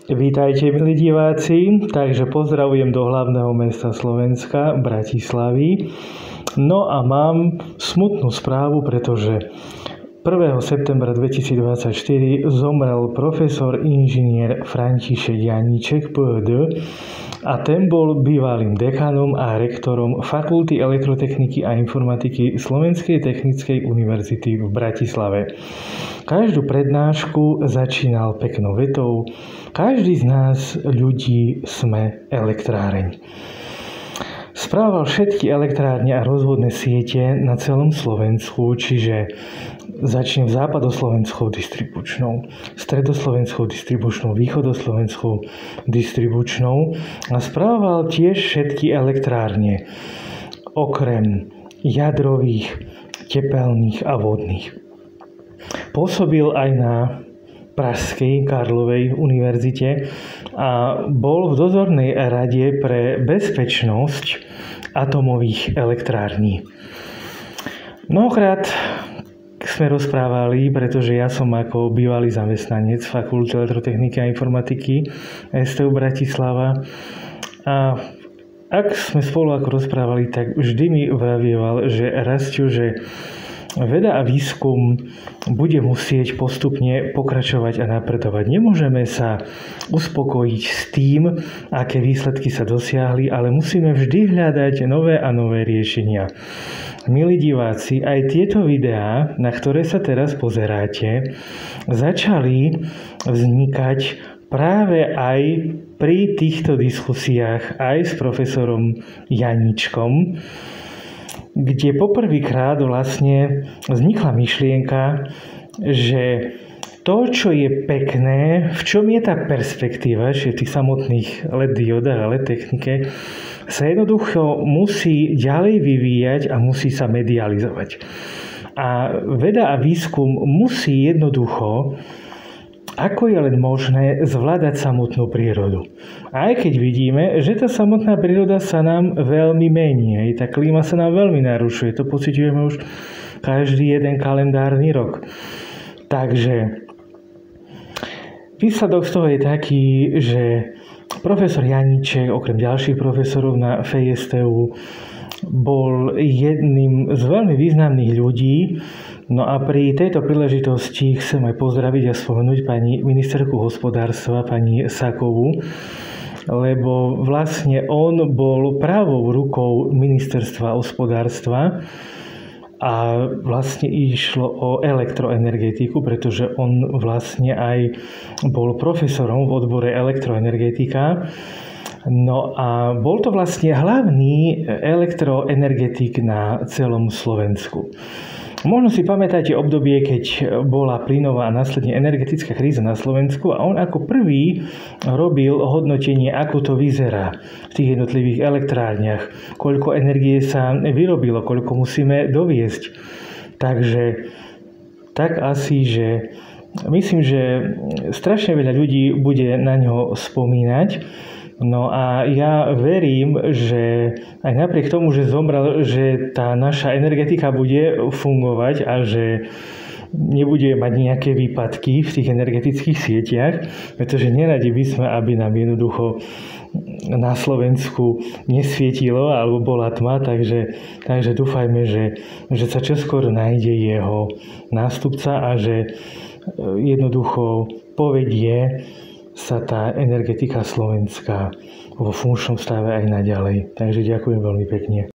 Vítajte, milí diváci. Takže pozdravujem do hlavného mesta Slovenska, Bratislavy. No a mám smutnú správu, pretože 1. septembra 2024 zomrel profesor inžinier František Janíček, PhD, a ten bol bývalým dekanom a rektorom Fakulty elektrotechniky a informatiky Slovenskej technickej univerzity v Bratislave. Každú prednášku začínal peknou vetou: každý z nás, ľudí, sme elektráreň. Správal všetky elektrárne a rozvodné siete na celom Slovensku, čiže začnem západoslovenskou distribučnou, stredoslovenskou distribučnou, východoslovenskou distribučnou a správal tiež všetky elektrárne, okrem jadrových, tepelných a vodných. Pôsobil aj na Pražskej Karlovej univerzite a bol v dozornej rade pre bezpečnosť atomových elektrární. Mnohokrát sme rozprávali, pretože ja som ako bývalý zamestnanec Fakulty elektrotechniky a informatiky STU Bratislava, a ak sme spolu ako rozprávali, tak vždy mi vravieval, že Rasťo, že veda a výskum bude musieť postupne pokračovať a napredovať. Nemôžeme sa uspokojiť s tým, aké výsledky sa dosiahli, ale musíme vždy hľadať nové a nové riešenia. Milí diváci, aj tieto videá, na ktoré sa teraz pozeráte, začali vznikať práve aj pri týchto diskusiách aj s profesorom Janíčkom, kde poprvýkrát vlastne vznikla myšlienka, že to, čo je pekné, v čom je tá perspektíva, že v tých samotných LED diodách a LED technike, sa jednoducho musí ďalej vyvíjať a musí sa medializovať. A veda a výskum musí jednoducho, ako je len možné, zvládať samotnú prírodu. Aj keď vidíme, že tá samotná príroda sa nám veľmi mení, tá klíma sa nám veľmi narušuje, to pociťujeme už každý jeden kalendárny rok. Takže výsledok z toho je taký, že profesor Janíček, okrem ďalších profesorov na FESTU, bol jedným z veľmi významných ľudí. No a pri tejto príležitosti chcem aj pozdraviť a spomenúť pani ministerku hospodárstva, pani Sakovú, lebo vlastne on bol pravou rukou ministerstva hospodárstva a vlastne išlo o elektroenergetiku, pretože on vlastne aj bol profesorom v odbore elektroenergetika. No a bol to vlastne hlavný elektroenergetik na celom Slovensku. Možno si pamätáte obdobie, keď bola plynová a následne energetická kríza na Slovensku a on ako prvý robil hodnotenie, ako to vyzerá v tých jednotlivých elektrárniach, koľko energie sa vyrobilo, koľko musíme doviesť. Takže tak asi, že myslím, že strašne veľa ľudí bude na ňo spomínať. No a ja verím, že aj napriek tomu, že zomrel, že tá naša energetika bude fungovať a že nebude mať nejaké výpadky v tých energetických sieťach, pretože neradi by sme, aby nám jednoducho na Slovensku nesvietilo alebo bola tma, takže dúfajme, že sa čoskoro nájde jeho nástupca a že jednoducho povedie sa tá energetika slovenská vo funkčnom stave aj naďalej. Takže ďakujem veľmi pekne.